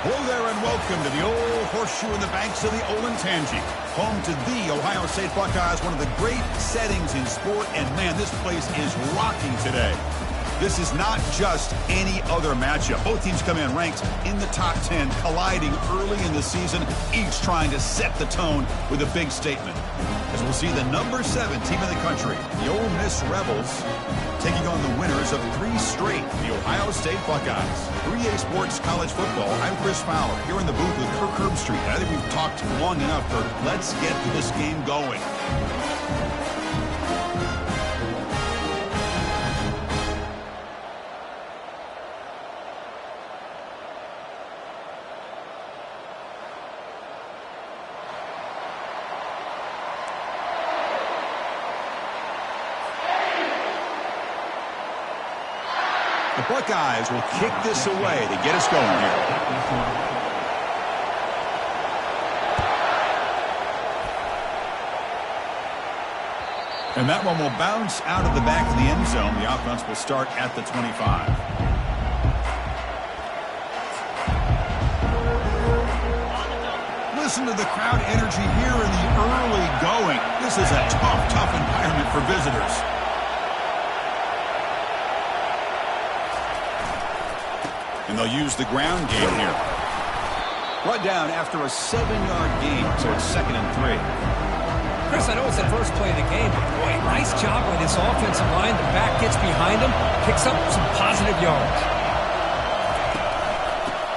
Hello there and welcome to the old horseshoe in the banks of the Olentangy, home to the Ohio State Buckeyes, one of the great settings in sport, and man, this place is rocking today. This is not just any other matchup. Both teams come in ranked in the top 10, colliding early in the season, each trying to set the tone with a big statement. As we'll see the number 7 team in the country, the Ole Miss Rebels, taking on the winners of 3 straight, the Ohio State Buckeyes. 3A Sports College Football, I'm Chris Fowler, here in the booth with Kirk Herbstreit. I think we've talked long enough, Kirk. Let's get this game going. The Buckeyes will kick this away to get us going here. And that one will bounce out of the back of the end zone. The offense will start at the 25. Listen to the crowd energy here in the early going. This is a tough environment for visitors. And they'll use the ground game here. Brought down after a 7-yard gain, so it's 2nd and 3. Chris, I know it's the first play of the game, but boy, nice job by this offensive line. The back gets behind him, picks up some positive yards.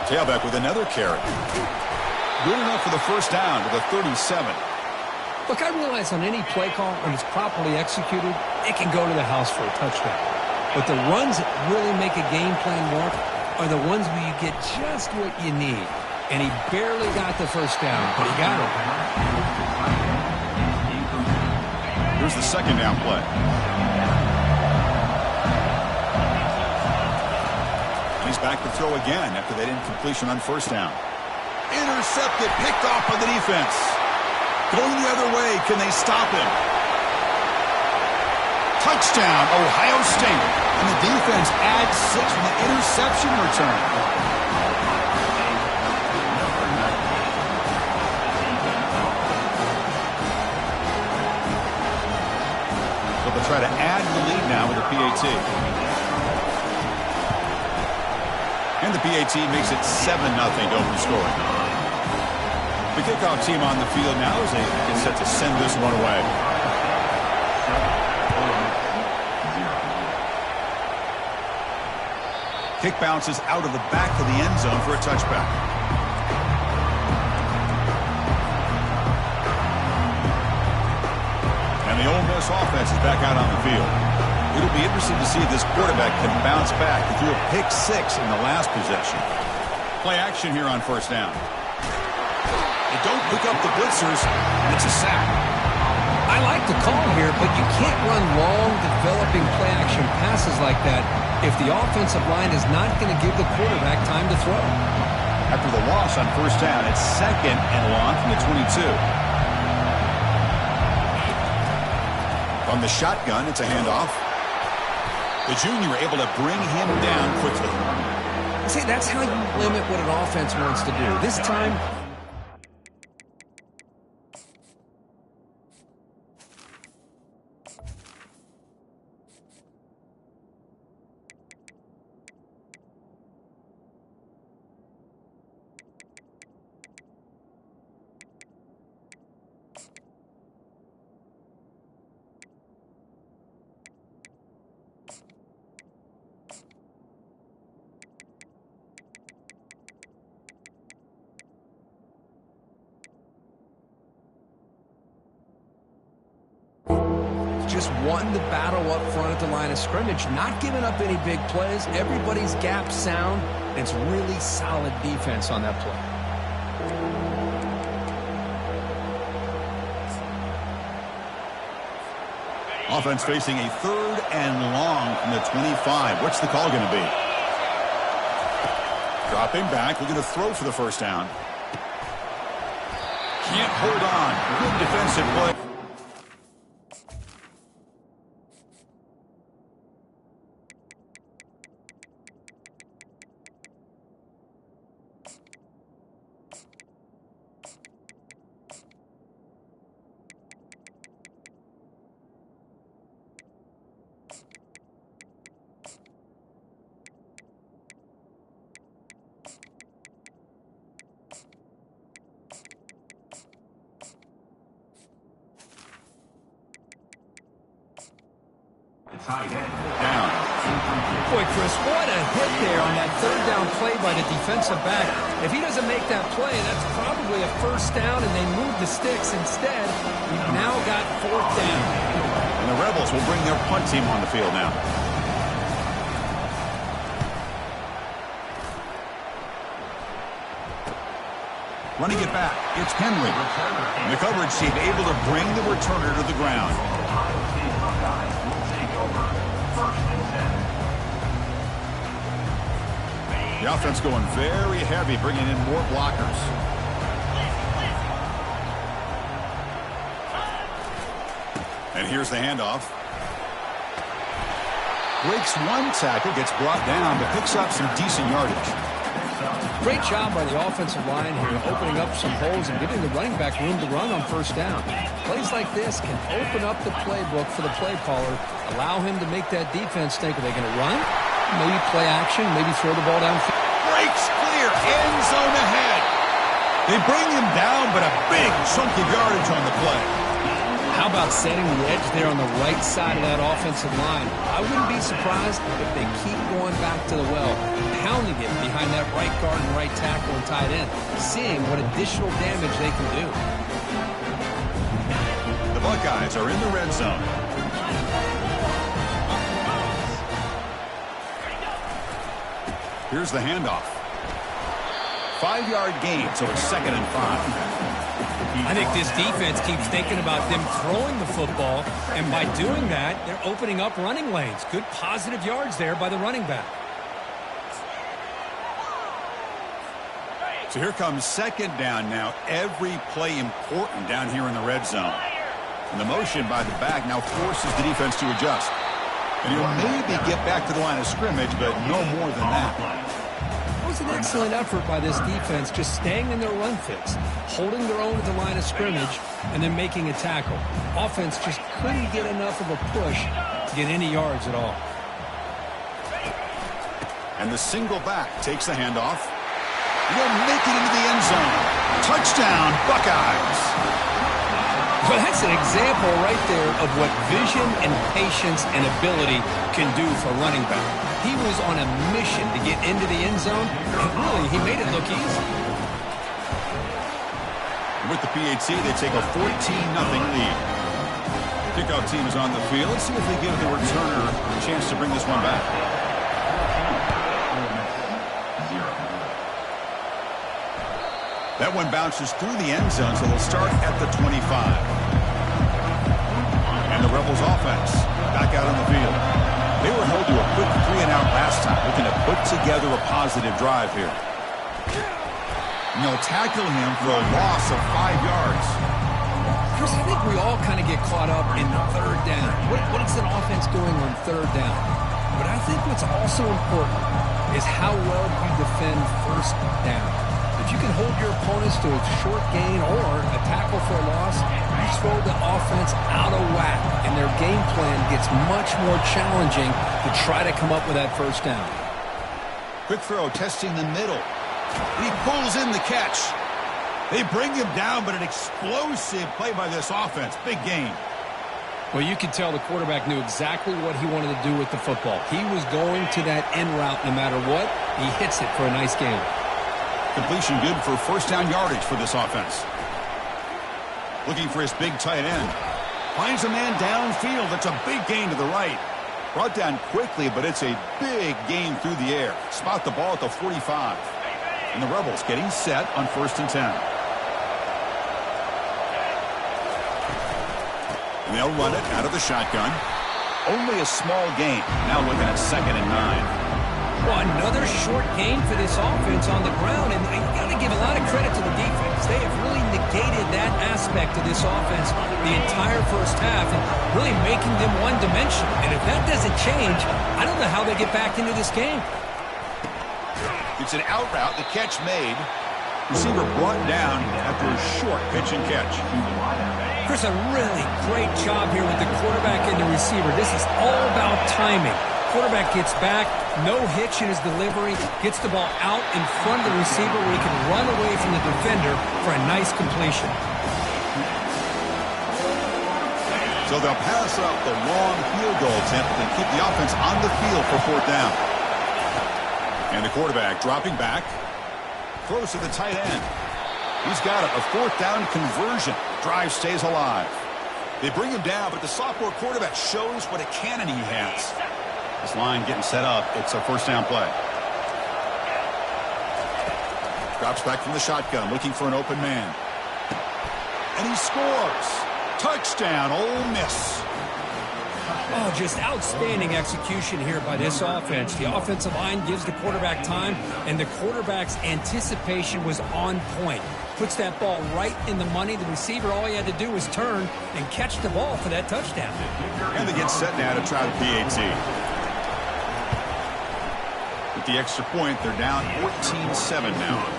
Tailback with another carry. Good enough for the first down to the 37. Look, I realize on any play call, when it's properly executed, it can go to the house for a touchdown. But the runs that really make a game plan work are the ones where you get just what you need. And he barely got the first down, but he got it. Here's the second down play. He's back to throw again after that incompletion on first down. Intercepted, picked off by the defense. Going the other way, can they stop him? Touchdown, Ohio State. And the defense adds 6 from the interception return. So they'll try to add the lead now with the PAT. And the PAT makes it 7-0 to open scoring. The kickoff team on the field now as they get set to send this one away. Kick bounces out of the back of the end zone for a touchback. And the Ole Miss offense is back out on the field. It'll be interesting to see if this quarterback can bounce back. He threw a pick 6 in the last possession. Play action here on first down. They don't pick up the blitzers, and it's a sack. I like the call here, but you can't run long, developing play-action passes like that if the offensive line is not going to give the quarterback time to throw. After the loss on first down, it's 2nd and long from the 22. From the shotgun, it's a handoff. The junior able to bring him down quickly. See, that's how you limit what an offense wants to do. This time, just won the battle up front at the line of scrimmage, not giving up any big plays. Everybody's gap sound, and it's really solid defense on that play. Offense facing a 3rd and long from the 25. What's the call going to be? Dropping back, looking to throw for the first down. Can't hold on. Good defensive play. Down. Boy, Chris, what a hit there on that third down play by the defensive back. If he doesn't make that play, that's probably a first down, and they move the sticks instead. We've now got fourth down. And the Rebels will bring their punt team on the field now. Running it back, it's Henry. And the coverage team able to bring the returner to the ground. The offense going very heavy, bringing in more blockers. And here's the handoff. Breaks one tackle, gets brought down, but picks up some decent yardage. Great job by the offensive line here, opening up some holes and giving the running back room to run on first down. Plays like this can open up the playbook for the play caller, allow him to make that defense think, are they going to run? Maybe play action, maybe throw the ball downfield. Breaks clear, end zone ahead. They bring him down, but a big chunk of yardage on the play. How about setting the edge there on the right side of that offensive line? I wouldn't be surprised if they keep going back to the well, pounding it behind that right guard and right tackle and tight end, seeing what additional damage they can do. The Buckeyes are in the red zone. Here's the handoff. 5-yard gain, so it's 2nd and 5. I think this defense keeps thinking about them throwing the football, and by doing that, they're opening up running lanes. Good positive yards there by the running back. So here comes 2nd down now. Every play important down here in the red zone. And the motion by the back now forces the defense to adjust. And he'll maybe get back to the line of scrimmage, but no more than that. It was an excellent effort by this defense, just staying in their run fits, holding their own at the line of scrimmage, and then making a tackle. Offense just couldn't get enough of a push to get any yards at all. And the single back takes the handoff. He'll make it into the end zone. Touchdown, Buckeyes. Well, that's an example right there of what vision and patience and ability can do for a running back. He was on a mission to get into the end zone, and really, he made it look easy. With the PAT, they take a 14-0 lead. Kickoff team is on the field. Let's see if they give the returner a chance to bring this one back. That one bounces through the end zone, so they'll start at the 25. And the Rebels offense back out on the field. They were held to a quick 3-and-out last time, looking to put together a positive drive here. And they'll tackle him for a loss of 5 yards. Chris, I think we all kind of get caught up in the third down. What is an offense doing on third down? But I think what's also important is how well you defend first down. If you can hold your opponents to a short gain or a tackle for a loss, you throw the offense out of whack, and their game plan gets much more challenging to try to come up with that first down. Quick throw, testing the middle. He pulls in the catch. They bring him down, but an explosive play by this offense. Big gain. Well, you could tell the quarterback knew exactly what he wanted to do with the football. He was going to that end route no matter what. He hits it for a nice gain. Completion good for first down yardage for this offense. Looking for his big tight end. Finds a man downfield. That's a big gain to the right. Brought down quickly, but it's a big gain through the air. Spot the ball at the 45. And the Rebels getting set on 1st and 10. And they'll run it out of the shotgun. Only a small gain. Now looking at 2nd and 9. Well, another short gain for this offense on the ground, and you got to give a lot of credit to the defense. They have really negated that aspect of this offense the entire first half and really making them one-dimensional. And if that doesn't change, I don't know how they get back into this game. It's an out route, the catch made. Receiver brought down after a short pitch and catch. Chris, a really great job here with the quarterback and the receiver. This is all about timing. Quarterback gets back, no hitch in his delivery, gets the ball out in front of the receiver where he can run away from the defender for a nice completion. So they'll pass up the long field goal attempt and keep the offense on the field for fourth down. And the quarterback dropping back. Throws to the tight end. He's got it. A fourth down conversion. Drive stays alive. They bring him down, but the sophomore quarterback shows what a cannon he has. This line getting set up. It's a first down play. Drops back from the shotgun, looking for an open man. And he scores. Touchdown, Ole Miss. Oh, just outstanding execution here by this offense. The offensive line gives the quarterback time, and the quarterback's anticipation was on point. Puts that ball right in the money. The receiver, all he had to do was turn and catch the ball for that touchdown. And they get set now to try the PAT. With the extra point, they're down 14-7 now.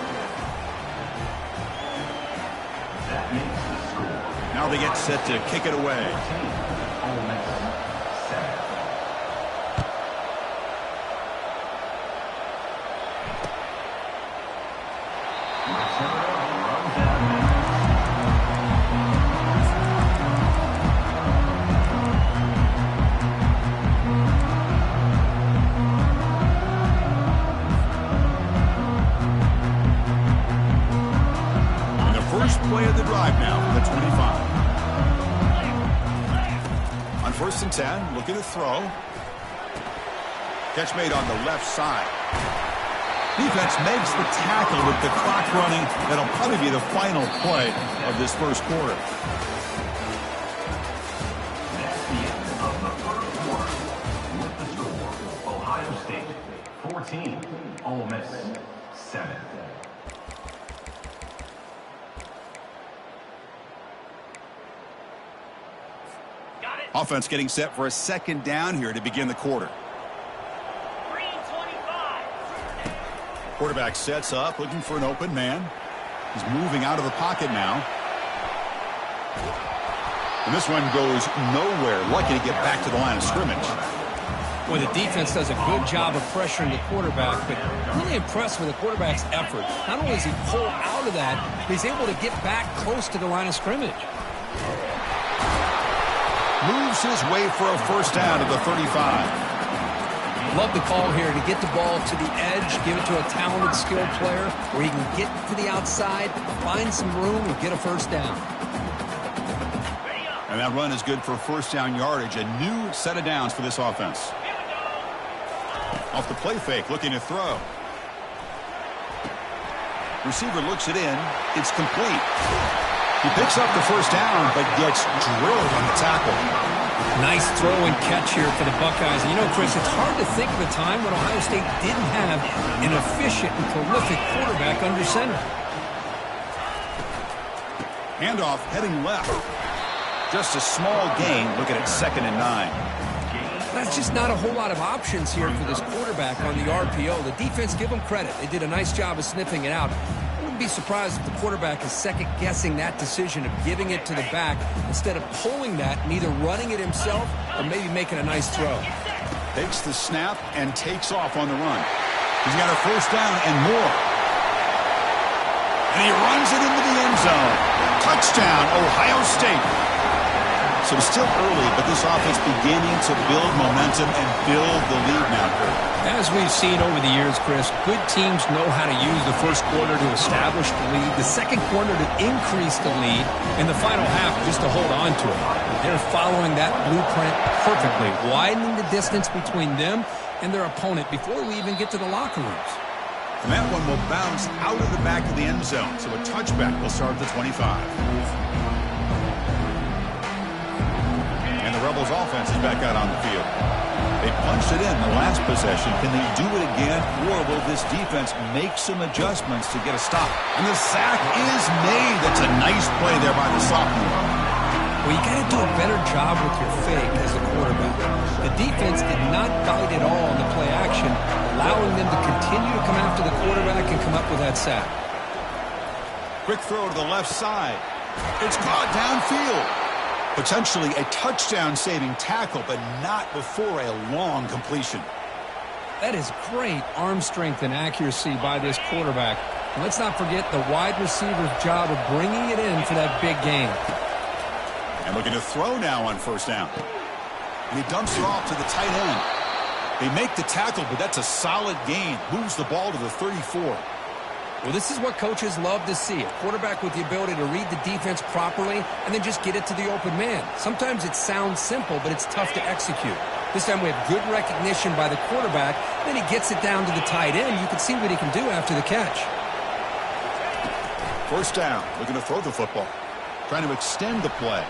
Now they get set to kick it away. And the first play of the drive now from the 25. On 1st and 10, looking to throw. Catch made on the left side. Defense makes the tackle with the clock running. That'll probably be the final play of this first quarter. That's the end of the third quarter. With the score, Ohio State 14, Ole Miss 7. Offense getting set for a second down here to begin the quarter. Quarterback sets up, looking for an open man. He's moving out of the pocket now. And this one goes nowhere. Lucky to get back to the line of scrimmage. Well, the defense does a good job of pressuring the quarterback, but really impressed with the quarterback's effort. Not only does he pull out of that, but he's able to get back close to the line of scrimmage. Moves his way for a first down to the 35. Love the call here to get the ball to the edge, give it to a talented, skilled player where he can get to the outside, find some room, and get a first down. And that run is good for first down yardage. A new set of downs for this offense. Off the play fake, looking to throw. Receiver looks it in. It's complete. He picks up the first down, but gets drilled on the tackle. Nice throw and catch here for the Buckeyes. You know, Chris, it's hard to think of a time when Ohio State didn't have an efficient and prolific quarterback under center. Handoff heading left. Just a small gain. Looking at 2nd and 9. That's just not a whole lot of options here for this quarterback on the RPO. The defense, give them credit. They did a nice job of sniffing it out. Wouldn't be surprised if the quarterback is second-guessing that decision of giving it to the back instead of pulling that and either running it himself or maybe making a nice throw. Takes the snap and takes off on the run. He's got a first down and more. And he runs it into the end zone. Touchdown, Ohio State. So it's still early, but this offense beginning to build momentum and build the lead now. As we've seen over the years, Chris, good teams know how to use the first quarter to establish the lead, the second quarter to increase the lead, and the final half just to hold on to it. They're following that blueprint perfectly, widening the distance between them and their opponent before we even get to the locker rooms. And that one will bounce out of the back of the end zone, so a touchback will start at the 25. And the Rebels offense is back out on the field. They punched it in the last possession. Can they do it again, or will this defense make some adjustments to get a stop? And the sack is made. That's a nice play there by the sophomore. Well, you got to do a better job with your fake as a quarterback. The defense did not bite at all on the play action, allowing them to continue to come after the quarterback and come up with that sack. Quick throw to the left side. It's caught downfield. Potentially a touchdown-saving tackle, but not before a long completion. That is great arm strength and accuracy by this quarterback. And let's not forget the wide receiver's job of bringing it in for that big game. And looking to throw now on first down. And he dumps it off to the tight end. They make the tackle, but that's a solid gain. Moves the ball to the 34. Well, this is what coaches love to see. A quarterback with the ability to read the defense properly and then just get it to the open man. Sometimes it sounds simple, but it's tough to execute. This time we have good recognition by the quarterback. Then he gets it down to the tight end. You can see what he can do after the catch. First down. Looking to throw the football. Trying to extend the play.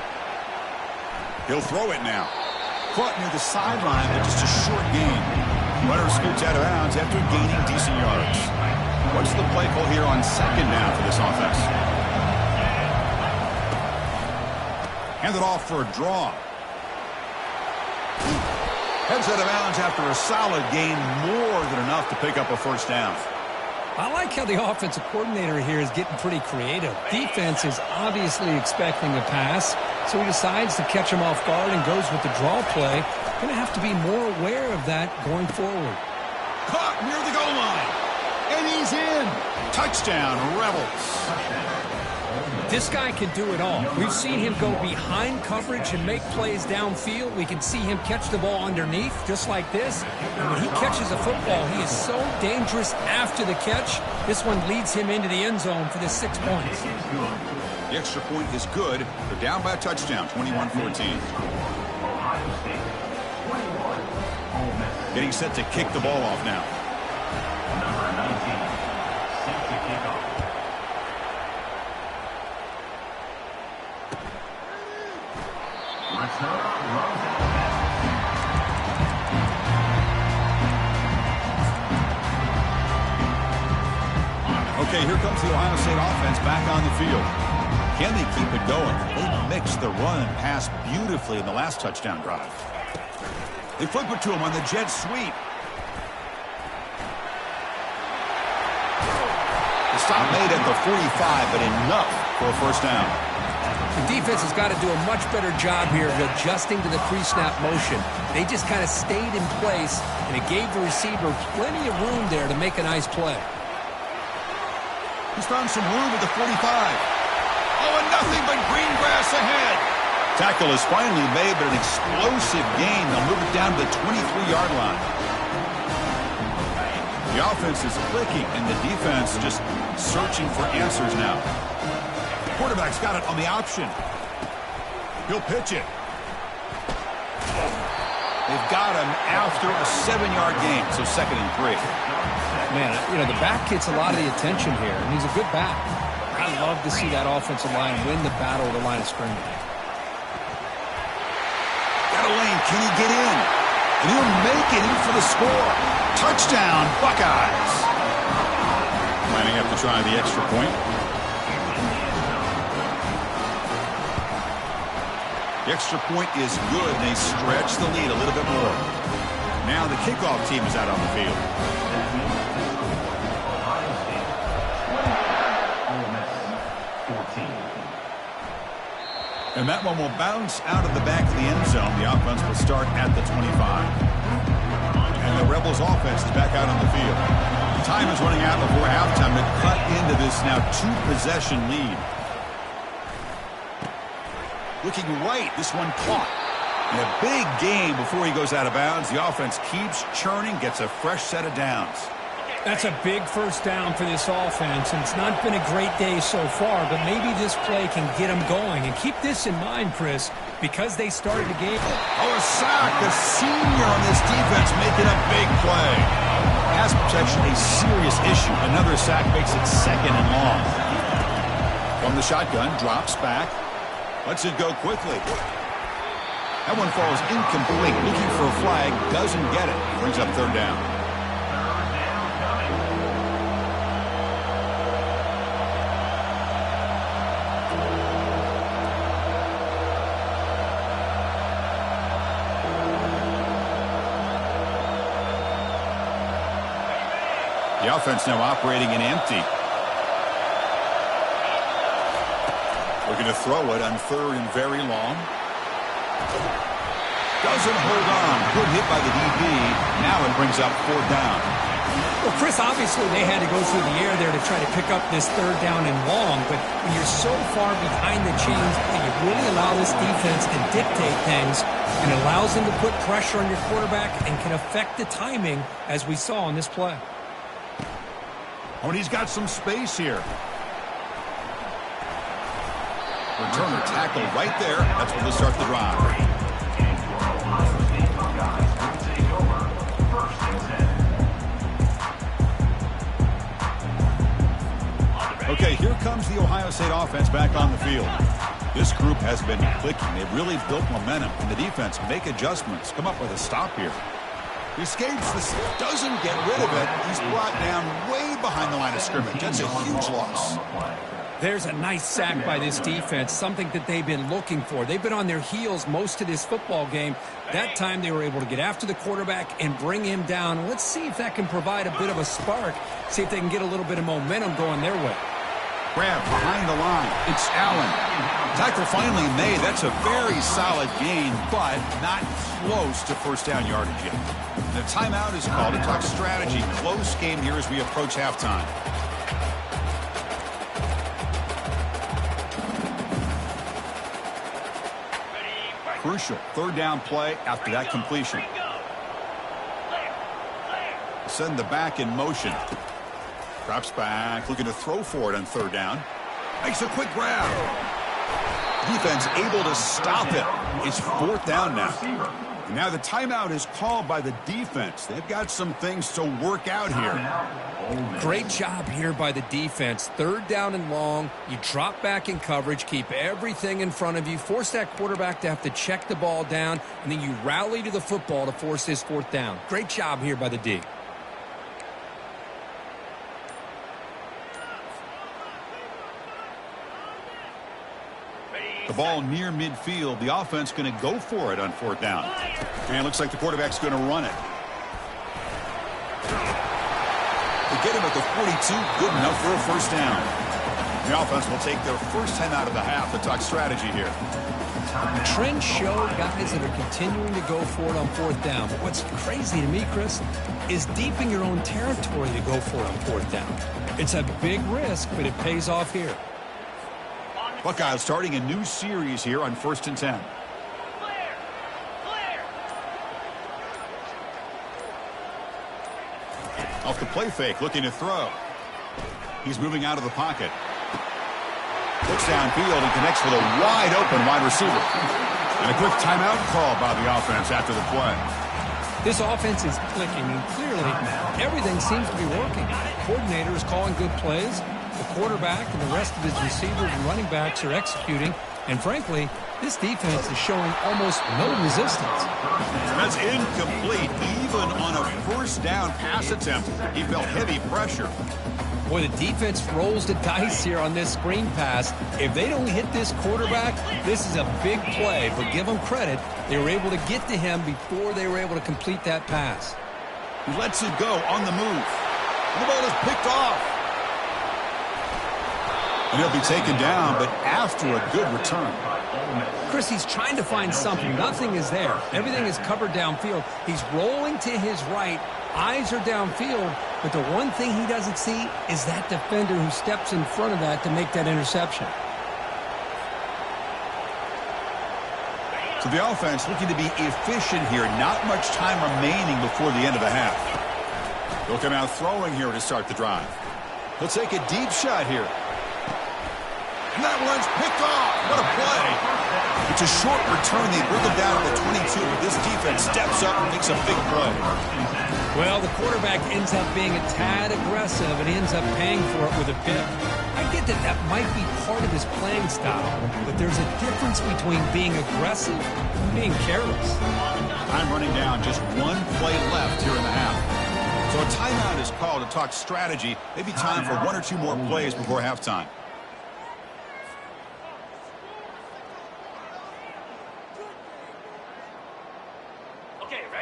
He'll throw it now. Caught near the sideline, but just a short gain. Runner scoots out of bounds after gaining decent yards. What's the play call here on second down for this offense? Hand it off for a draw. Heads out of bounds after a solid gain, more than enough to pick up a first down. I like how the offensive coordinator here is getting pretty creative. Defense is obviously expecting a pass, so he decides to catch him off guard and goes with the draw play. Going to have to be more aware of that going forward. Caught near the goal line. And he's in. Touchdown, Rebels. This guy can do it all. We've seen him go behind coverage and make plays downfield. We can see him catch the ball underneath, just like this. And when he catches a football, he is so dangerous after the catch. This one leads him into the end zone for the 6 points. The extra point is good. They're down by a touchdown, 21-14. Getting set to kick the ball off now. Number 19, set to kick off. Okay, here comes the Ohio State offense back on the field. Can they keep it going? They mixed the run and pass beautifully in the last touchdown drive. They flip it to him on the jet sweep. The stop made at the 45, but enough for a first down. The defense has got to do a much better job here of adjusting to the pre-snap motion. They just kind of stayed in place, and it gave the receiver plenty of room there to make a nice play. He's found some room at the 45. Oh, and nothing but green grass ahead. Tackle is finally made, but an explosive gain. They'll move it down to the 23-yard line. The offense is clicking, and the defense just searching for answers now. Quarterback's got it on the option. He'll pitch it. They've got him after a 7-yard gain, so 2nd and 3. Man, you know, the back gets a lot of the attention here, and he's a good back. I love to see that offensive line win the battle of the line of scrimmage. Got a lane. Can he get in? And he'll make it in for the score. Touchdown, Buckeyes. Lining up to try the extra point. The extra point is good, and they stretch the lead a little bit more. Now the kickoff team is out on the field. Ohio State, 20, Ole Miss, 14. And that one will bounce out of the back of the end zone. The offense will start at the 25. And the Rebels offense is back out on the field. Time is running out before halftime to cut into this now 2-possession lead. Looking right, this one caught. And a big gain before he goes out of bounds. The offense keeps churning, gets a fresh set of downs. That's a big first down for this offense, and it's not been a great day so far, but maybe this play can get them going. And keep this in mind, Chris, because they started the game. Oh, a sack. The senior on this defense making a big play. Pass protection, a serious issue. Another sack makes it 2nd and long. From the shotgun, drops back. Lets it go quickly. That one falls incomplete. Looking for a flag. Doesn't get it. Brings up 3rd down. The offense now operating in empty. Looking to throw it on 3rd and very long. Doesn't hold on. Good hit by the DB. Now it brings up 4th down. Well, Chris, obviously they had to go through the air there to try to pick up this 3rd down and long, but when you're you're so far behind the chains that you really allow this defense to dictate things, and it allows them to put pressure on your quarterback and can affect the timing, as we saw on this play. Oh, and he's got some space here. Returner tackle right there. That's where they'll start the drive. Okay, here comes the Ohio State offense back on the field. This group has been clicking. They've really built momentum, and the defense make adjustments. Come up with a stop here. He escapes this, doesn't get rid of it. He's brought down way behind the line of scrimmage. That's a huge loss. There's a nice sack by this defense, something that they've been looking for. They've been on their heels most of this football game. That time they were able to get after the quarterback and bring him down. Let's see if that can provide a bit of a spark, see if they can get a little bit of momentum going their way. Grab behind the line. It's Allen. Tackle finally made. That's a very solid gain, but not close to first down yardage yet. The timeout is called to talk strategy. Close game here as we approach halftime. Crucial third down play after that completion. Send the back in motion. Drops back, looking to throw for it on third down. Makes a quick grab. Defense able to stop it. It's fourth down now. And now the timeout is called by the defense. They've got some things to work out here. Great job here by the defense. Third down and long. You drop back in coverage, keep everything in front of you, force that quarterback to have to check the ball down, and then you rally to the football to force this fourth down. Great job here by the D. The ball near midfield. The offense going to go for it on fourth down. And it looks like the quarterback's going to run it. They get him at the 42. Good enough for a first down. The offense will take their first 10 out of the half to talk strategy here. Trends show guys that are continuing to go for it on fourth down. But what's crazy to me, Chris, is deep in your own territory to go for it on fourth down. It's a big risk, but it pays off here. Buckeyes starting a new series here on 1st and 10. Off the play fake, looking to throw. He's moving out of the pocket. Looks downfield and connects with a wide open wide receiver. And a quick timeout call by the offense after the play. This offense is clicking, and clearly everything seems to be working. The coordinator is calling good plays. The quarterback and the rest of his receivers and running backs are executing. And frankly, this defense is showing almost no resistance. That's incomplete. Even on a first down pass attempt, he felt heavy pressure. Boy, the defense rolls the dice here on this screen pass. If they don't hit this quarterback, this is a big play. But give them credit. They were able to get to him before they were able to complete that pass. He lets it go on the move. The ball is picked off. And he'll be taken down, but after a good return. Chris, he's trying to find something. Nothing is there. Everything is covered downfield. He's rolling to his right. Eyes are downfield. But the one thing he doesn't see is that defender who steps in front of that to make that interception. So the offense looking to be efficient here. Not much time remaining before the end of the half. They'll come out throwing here to start the drive. He'll take a deep shot here. And that one's picked off. What a play. It's a short return. They bring him down to the 22, but this defense steps up and makes a big play. Well, the quarterback ends up being a tad aggressive, and he ends up paying for it with a pick. I get that that might be part of his playing style, but there's a difference between being aggressive and being careless. Time running down. Just one play left here in the half. So a timeout is called to talk strategy. Maybe time for one or two more plays before halftime.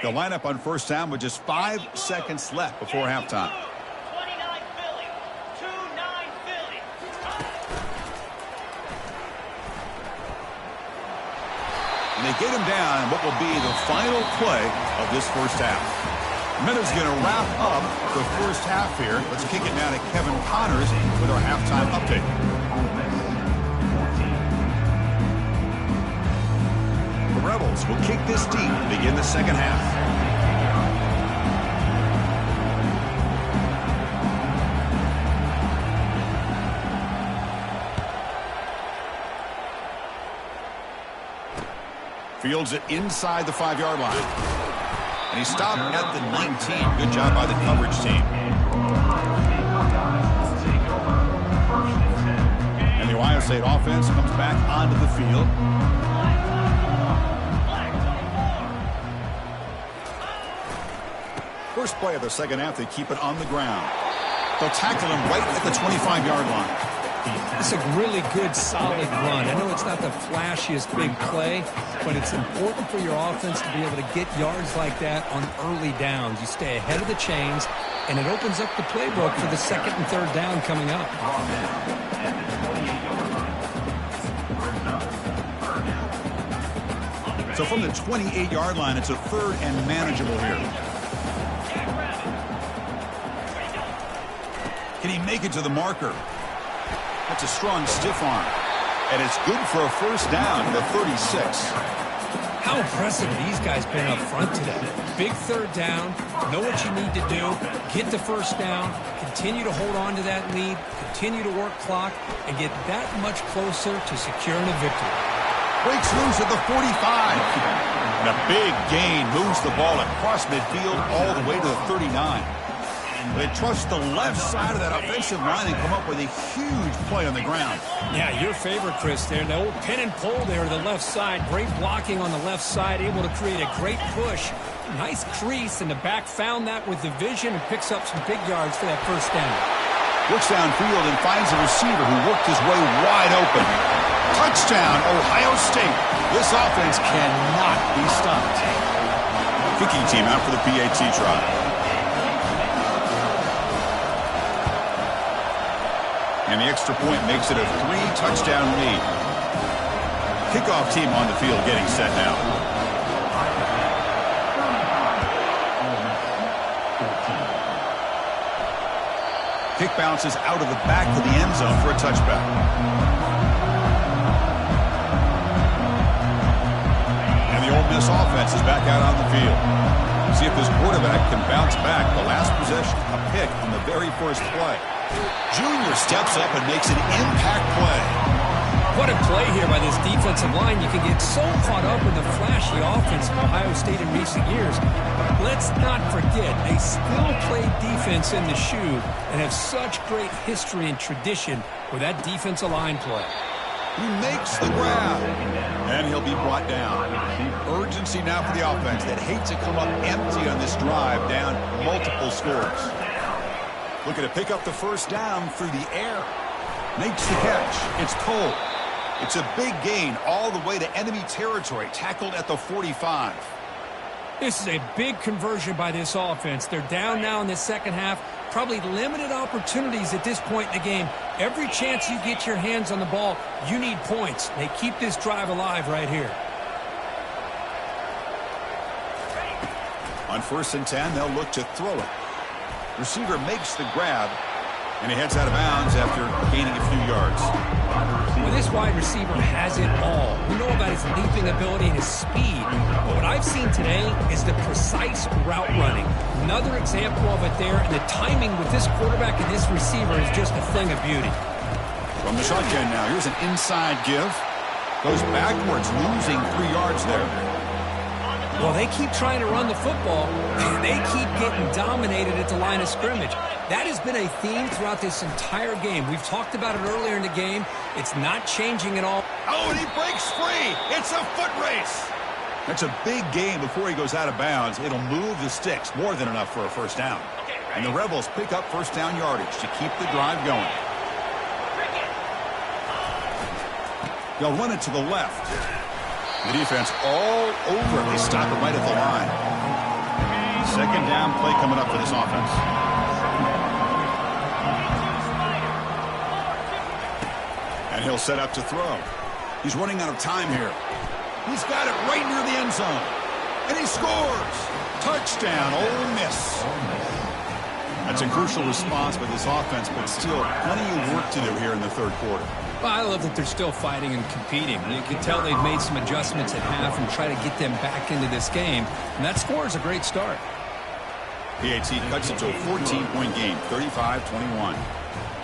They'll line up on first down with just 5 seconds left before halftime. 29 Philly. 2-9 Philly. And they get him down in what will be the final play of this first half. Minutes going to wrap up the first half here. Let's kick it now to Kevin Connors with our halftime update. this deep to begin the second half. Fields it inside the 5-yard line. And he stopped at the 19. Good job by the coverage team. And the Ohio State offense comes back onto the field. First play of the second half, they keep it on the ground. They'll tackle him right at the 25-yard line. It's a really good, solid run. I know it's not the flashiest big play, but it's important for your offense to be able to get yards like that on early downs. You stay ahead of the chains, and it opens up the playbook for the second and third down coming up. So from the 28-yard line, it's a third and manageable here. Can he make it to the marker? That's a strong stiff arm. And it's good for a first down to the 36. How impressive these guys been up front today. Big third down, know what you need to do, get the first down, continue to hold on to that lead, continue to work clock, and get that much closer to securing a victory. Breaks loose at the 45. And a big gain moves the ball across midfield all the way to the 39. They trust the left side of that offensive line and come up with a huge play on the ground. Yeah, your favorite, Chris, there. The old pin and pull there to the left side. Great blocking on the left side, able to create a great push. Nice crease, and the back found that with the vision and picks up some big yards for that first down. Looks downfield and finds a receiver who worked his way wide open. Touchdown, Ohio State. This offense cannot be stopped. Kicking team out for the PAT try. And the extra point makes it a 3-touchdown lead. Kickoff team on the field getting set now. Kick bounces out of the back of the end zone for a touchback. And the Ole Miss offense is back out on the field. See if this quarterback can bounce back. The last possession, a pick on the very first play. Junior steps up and makes an impact play. What a play here by this defensive line. You can get so caught up in the flashy offense of Ohio State in recent years. Let's not forget, they still play defense in the shoe and have such great history and tradition with that defensive line play. He makes the grab, and he'll be brought down. Urgency now for the offense that hates to come up empty on this drive, down multiple scores. Looking to pick up the first down through the air. Makes the catch. It's Cole. It's a big gain all the way to enemy territory, tackled at the 45. This is a big conversion by this offense. They're down now in the second half. Probably limited opportunities at this point in the game. Every chance you get your hands on the ball, you need points. They keep this drive alive right here. On 1st and 10, they'll look to throw it. Receiver makes the grab, and he heads out of bounds after gaining a few yards. Well, this wide receiver has it all. We know about his leaping ability and his speed, but what I've seen today is the precise route running. Another example of it there, and the timing with this quarterback and this receiver is just a thing of beauty. From the shotgun now, here's an inside give. Goes backwards, losing 3 yards there. Well, they keep trying to run the football, and they keep getting dominated at the line of scrimmage. That has been a theme throughout this entire game. We've talked about it earlier in the game. It's not changing at all. Oh, and he breaks free. It's a foot race. That's a big gain before he goes out of bounds. It'll move the sticks, more than enough for a first down. And the Rebels pick up first down yardage to keep the drive going. They'll run it to the left. The defense all over it. They stop it right at the line. Second down play coming up for this offense. And he'll set up to throw. He's running out of time here. He's got it right near the end zone. And he scores. Touchdown, Ole Miss. That's a crucial response by this offense, but still plenty of work to do here in the third quarter. Well, I love that they're still fighting and competing. You can tell they've made some adjustments at half and try to get them back into this game. And that score is a great start. PAT cuts it to a 14-point game, 35-21.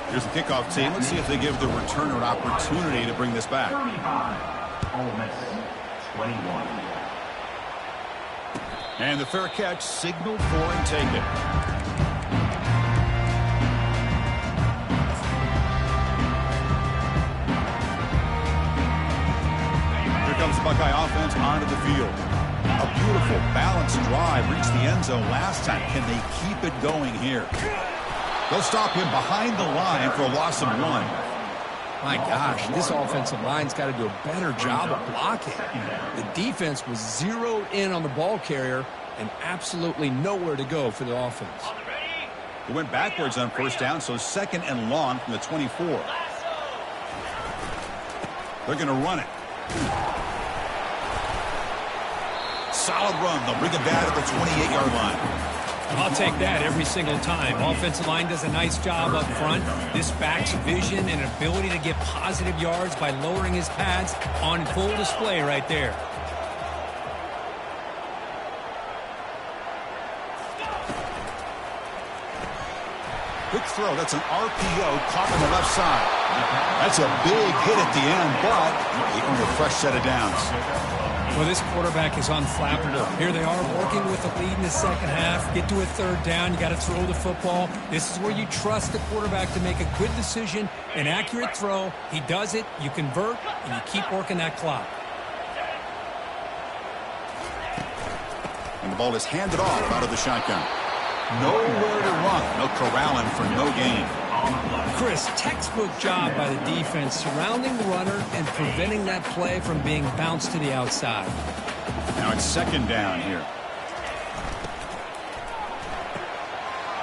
Here's the kickoff team. Let's see if they give the returner an opportunity to bring this back. 35, Ole Miss, 21. And the fair catch signaled for and taken. Here comes the Buckeye offense onto the field. A beautiful, balanced drive reached the end zone last time. Can they keep it going here? They'll stop him behind the line for a loss of 1. My gosh, this offensive line's got to do a better job of blocking. The defense was zeroed in on the ball carrier and absolutely nowhere to go for the offense. He went backwards on first down, so 2nd and long from the 24. They're going to run it. Solid run. They'll bring it back at the 28-yard line. I'll take that every single time. Offensive line does a nice job up front. This back's vision and ability to get positive yards by lowering his pads on full display right there. Quick throw. That's an RPO caught on the left side. That's a big hit at the end, but he earned a fresh set of downs. Well, this quarterback is unflappable. Here they are working with the lead in the second half. Get to a 3rd down. You got to throw the football. This is where you trust the quarterback to make a good decision, an accurate throw. He does it. You convert, and you keep working that clock. And the ball is handed off out of the shotgun. Nowhere to run. No corralling for no gain. Chris, textbook job by the defense surrounding the runner and preventing that play from being bounced to the outside. Now it's 2nd down here.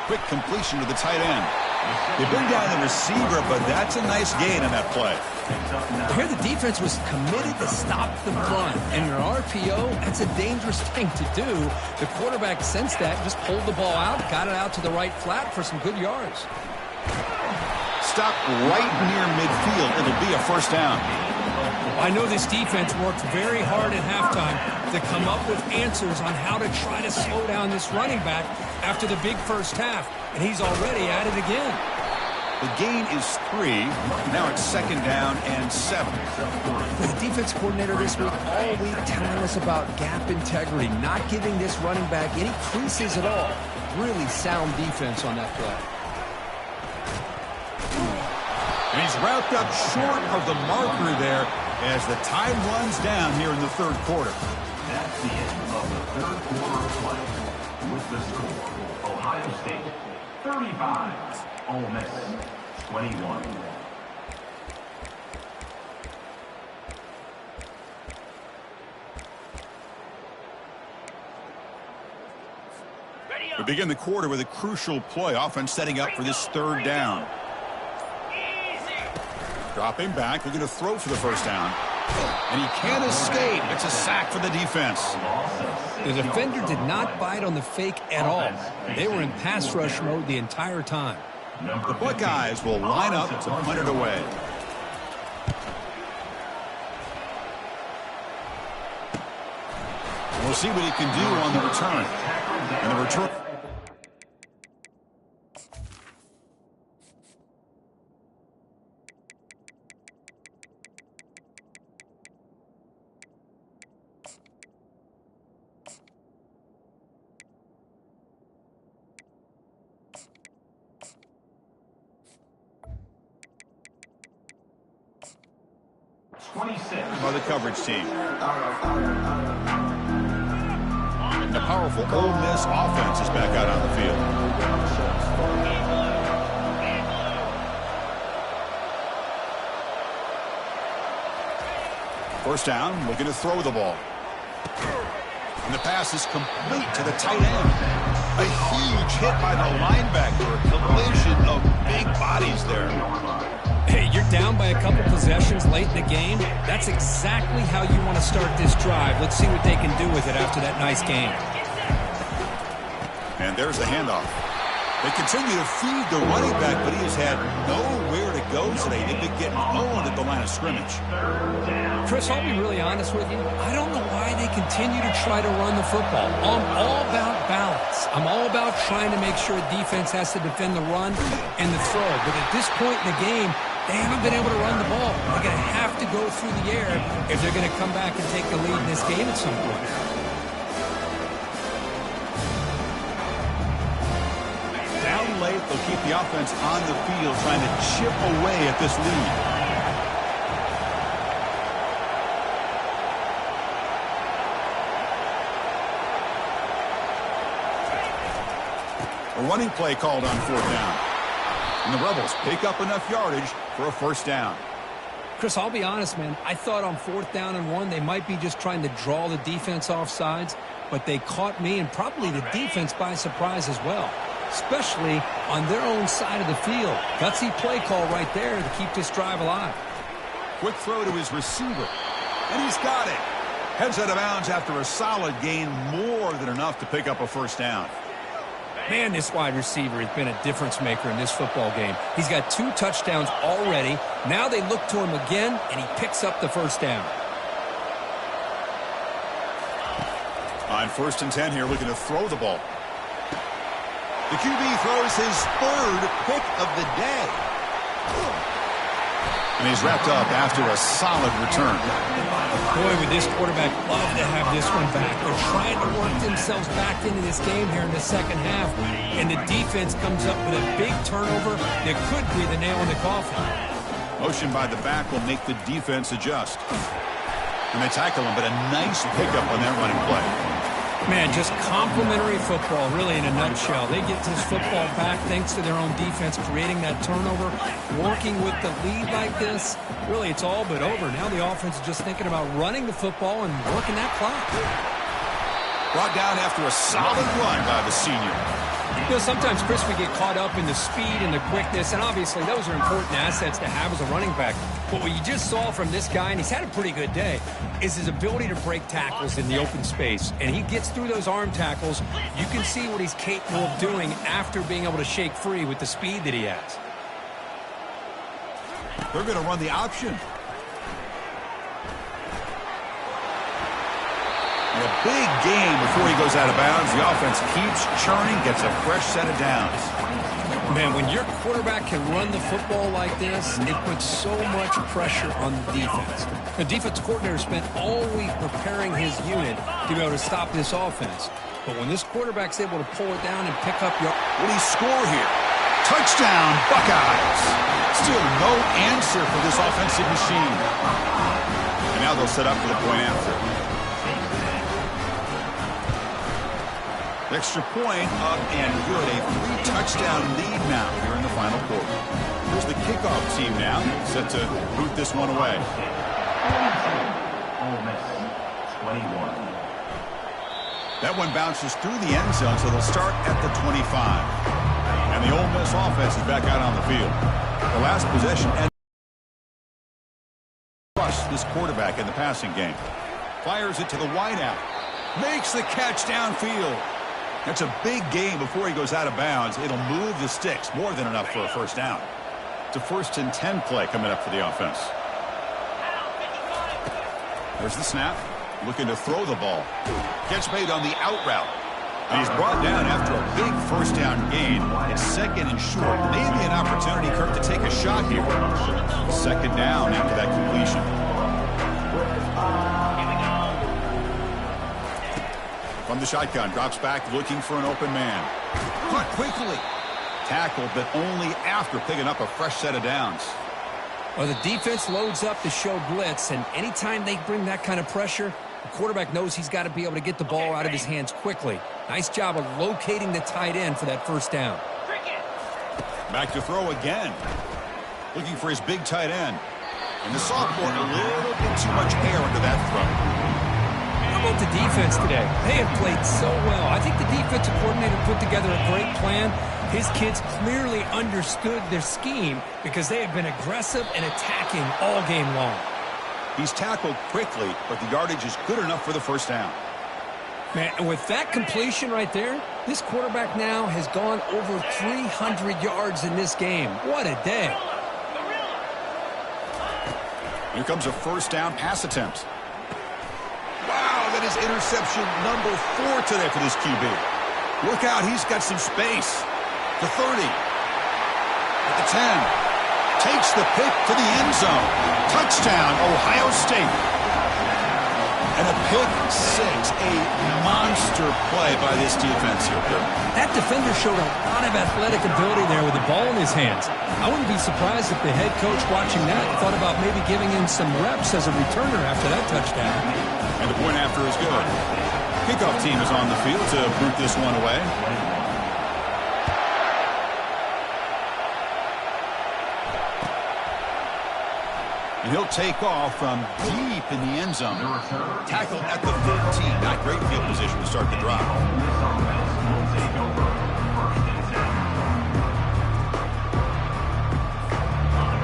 Quick completion to the tight end. They bring down the receiver, but that's a nice gain in that play. Here the defense was committed to stop the run. And your RPO, that's a dangerous thing to do. The quarterback sensed that, just pulled the ball out, got it out to the right flat for some good yards. Stop right near midfield. It'll be a 1st down. I know this defense worked very hard at halftime to come up with answers on how to try to slow down this running back after the big first half, and he's already at it again. The gain is 3. Now it's 2nd down and 7. The defense coordinator this week all week telling us about gap integrity, not giving this running back any creases at all. Really sound defense on that play. And he's wrapped up short of the marker there as the time runs down here in the 3rd quarter. That's the end of the 3rd quarter of play. With the score, Ohio State 35, Ole Miss 21. We begin the quarter with a crucial play. Offense setting up for this 3rd down. Dropping back, looking to throw for the 1st down. And he can't escape. It's a sack for the defense. The defender did not bite on the fake at all. They were in pass rush mode the entire time. The Buckeyes will line up to punt it away. We'll see what he can do on the return. And the return. By the coverage team. And the powerful Ole Miss offense is back out on the field. First down, looking to throw the ball. And the pass is complete to the tight end. A huge hit by the linebacker. A collision of big bodies there. Hey, you're down by a couple possessions late in the game. That's exactly how you want to start this drive. Let's see what they can do with it after that nice game. And there's the handoff. They continue to feed the running back, but he has had nowhere to go today. They've been getting owned at the line of scrimmage. Chris, I'll be really honest with you. I don't know why they continue to try to run the football. I'm all about balance. I'm all about trying to make sure defense has to defend the run and the throw. But at this point in the game, they haven't been able to run the ball. They're going to have to go through the air if they're going to come back and take the lead in this game at some point. Down late, they'll keep the offense on the field trying to chip away at this lead. A running play called on 4th down. And the Rebels pick up enough yardage for a 1st down. Chris, I'll be honest, man. I thought on 4th down and 1, they might be just trying to draw the defense off sides, but they caught me and probably the defense by surprise as well, especially on their own side of the field. Gutsy play call right there to keep this drive alive. Quick throw to his receiver, and he's got it. Heads out of bounds after a solid gain, more than enough to pick up a 1st down. Man, this wide receiver has been a difference maker in this football game. He's got 2 touchdowns already. Now they look to him again, and he picks up the 1st down. On 1st and 10 here, looking to throw the ball. The QB throws his 3rd pick of the day. And he's wrapped up after a solid return. Boy, would this quarterback love to have this one back. They're trying to work themselves back into this game here in the second half. And the defense comes up with a big turnover that could be the nail in the coffin. Motion by the back will make the defense adjust. And they tackle him, but a nice pickup on that running play. Man, just complimentary football, really, in a nutshell. They get this football back thanks to their own defense, creating that turnover, working with the lead like this. Really, it's all but over. Now the offense is just thinking about running the football and working that clock. Brought down after a solid run by the senior. You know, sometimes, Chris, we get caught up in the speed and the quickness, and obviously those are important assets to have as a running back. But what you just saw from this guy, and he's had a pretty good day, is his ability to break tackles in the open space. And he gets through those arm tackles. You can see what he's capable of doing after being able to shake free with the speed that he has. They're going to run the option. And a big game before he goes out of bounds. The offense keeps churning, gets a fresh set of downs. Man, when your quarterback can run the football like this, it puts so much pressure on the defense. The defense coordinator spent all week preparing his unit to be able to stop this offense. But when this quarterback's able to pull it down and pick up your... Will he score here? Touchdown, Buckeyes. Still no answer for this offensive machine. And now they'll set up for the point after. Extra point up and good. A 3-touchdown lead now here in the final quarter. Here's the kickoff team now, set to boot this one away. Ole Miss, 21. That one bounces through the end zone, so they'll start at the 25. And the Ole Miss offense is back out on the field. The last possession and this quarterback in the passing game. Fires it to the wideout. Makes the catch downfield. That's a big game before he goes out of bounds. It'll move the sticks, more than enough for a 1st down. It's a 1st and 10 play coming up for the offense. There's the snap. Looking to throw the ball. Catch made on the out route. And he's brought down after a big 1st down gain. It's 2nd and short. Maybe an opportunity, Kirk, to take a shot here. 2nd down after that completion. From the shotgun, drops back, looking for an open man. Caught quickly. Tackled, but only after picking up a fresh set of downs. Well, the defense loads up to show blitz, and anytime they bring that kind of pressure, the quarterback knows he's got to be able to get the ball out of his hands quickly. Nice job of locating the tight end for that 1st down. Back to throw again. Looking for his big tight end. And the sophomore, a little bit too much air into that throw. How about the defense today? They have played so well. I think the defensive coordinator put together a great plan. His kids clearly understood their scheme because they have been aggressive and attacking all game long. He's tackled quickly, but the yardage is good enough for the 1st down. Man, and with that completion right there, this quarterback now has gone over 300 yards in this game. What a day. Here comes a first down pass attempt. Wow, that is interception number 4 today for this QB. Look out, he's got some space. The 30. At the 10. Takes the pick to the end zone. Touchdown, Ohio State. And a pick 6, a monster play by this defense here. That defender showed a lot of athletic ability there with the ball in his hands. I wouldn't be surprised if the head coach watching that thought about maybe giving him some reps as a returner after that touchdown. And the point after is good. Kickoff team is on the field to boot this one away. And he'll take off from deep in the end zone. Tackled at the 13. Not great field position to start the drive.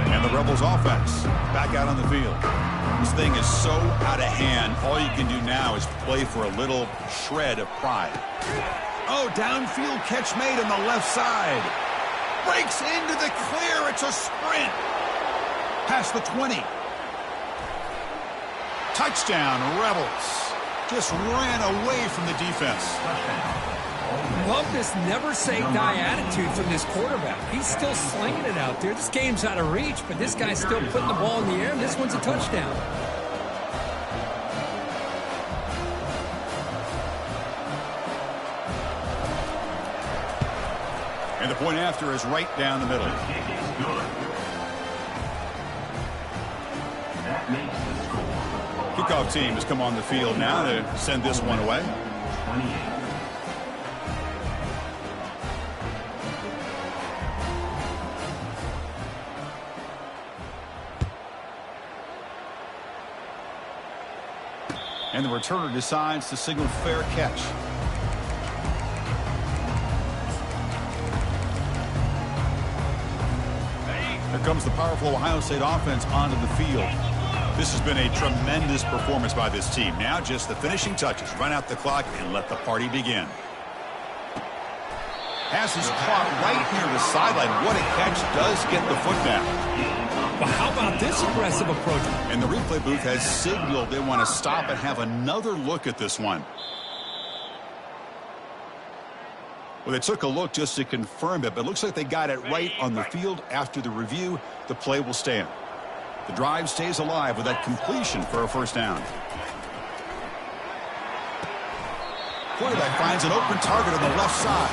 And the Rebels offense back out on the field. This thing is so out of hand. All you can do now is play for a little shred of pride. Oh, downfield catch made on the left side. Breaks into the clear. It's a sprint. Past the 20. Touchdown, Rebels. Just ran away from the defense. Love this never-say-die attitude from this quarterback. He's still slinging it out there. This game's out of reach, but this guy's still putting the ball in the air, and this one's a touchdown. And the point after is right down the middle. Kickoff team has come on the field now to send this one away. And the returner decides to signal fair catch. Here comes the powerful Ohio State offense onto the field. This has been a tremendous performance by this team. Now just the finishing touches. Run out the clock and let the party begin. Pass is caught right near the sideline. What a catch. Does get the foot down. Well, how about this aggressive approach? And the replay booth has signaled they want to stop and have another look at this one. Well, they took a look just to confirm it, but it looks like they got it right on the field. After the review, the play will stand. The drive stays alive with that completion for a first down. Quarterback finds an open target on the left side.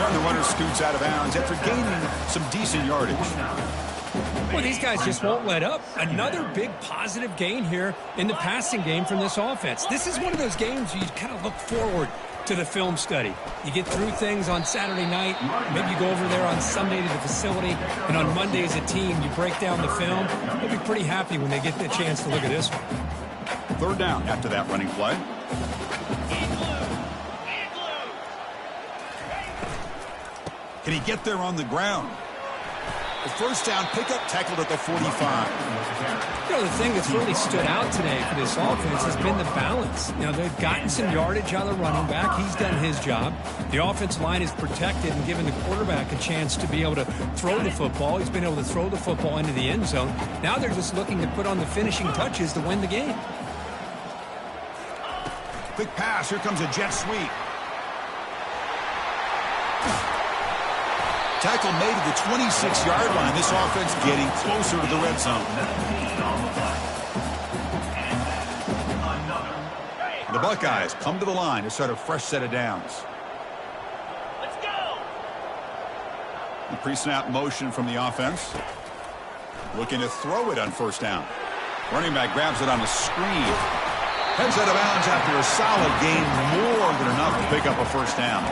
And the runner scoots out of bounds after gaining some decent yardage. Well, these guys just won't let up. Another big positive gain here in the passing game from this offense. This is one of those games where you kind of look forward to the film study. You get through things on Saturday night, maybe you go over there on Sunday to the facility, and on Monday as a team, you break down the film. They'll be pretty happy when they get the chance to look at this one. Third down after that running play. Can he get there on the ground? The first down pickup tackled at the 45. You know, the thing that's really stood out today for this offense has been the balance. You know, they've gotten some yardage out of the running back. He's done his job. The offensive line is protected and given the quarterback a chance to be able to throw the football. He's been able to throw the football into the end zone. Now they're just looking to put on the finishing touches to win the game. Quick pass. Here comes a jet sweep. Tackle made at the 26-yard line. This offense getting closer to the red zone. The Buckeyes come to the line to start a fresh set of downs. Let's go. The pre-snap motion from the offense. Looking to throw it on first down. Running back grabs it on a screen. Heads out of bounds after a solid gain, more than enough to pick up a first down.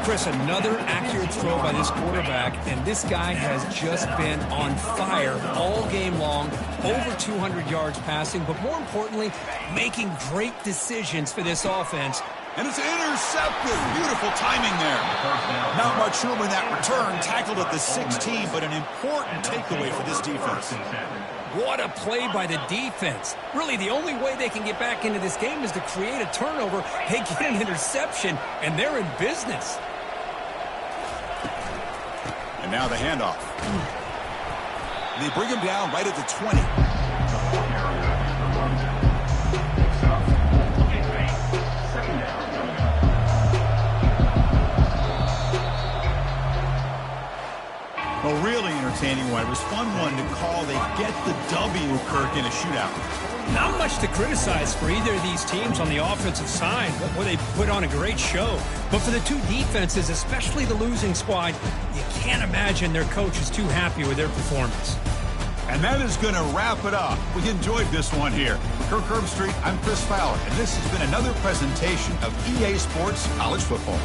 Chris, another accurate throw by this quarterback, and this guy has just been on fire all game long, over 200 yards passing, but more importantly, making great decisions for this offense And it's intercepted. Beautiful timing there. Not much room in that return. Tackled at the 16, but an important takeaway for this defense. What a play by the defense. Really, the only way they can get back into this game is to create a turnover. They get an interception, and they're in business. And now the handoff. They bring him down right at the 20. Well, really entertaining one. It was fun one to call. They get the W, Kirk, in a shootout. Not much to criticize for either of these teams on the offensive side, where they put on a great show. But for the two defenses, especially the losing squad, you can't imagine their coach is too happy with their performance. And that is going to wrap it up. We enjoyed this one here. Kirk Herbstreit, I'm Chris Fowler, and this has been another presentation of EA Sports College Football.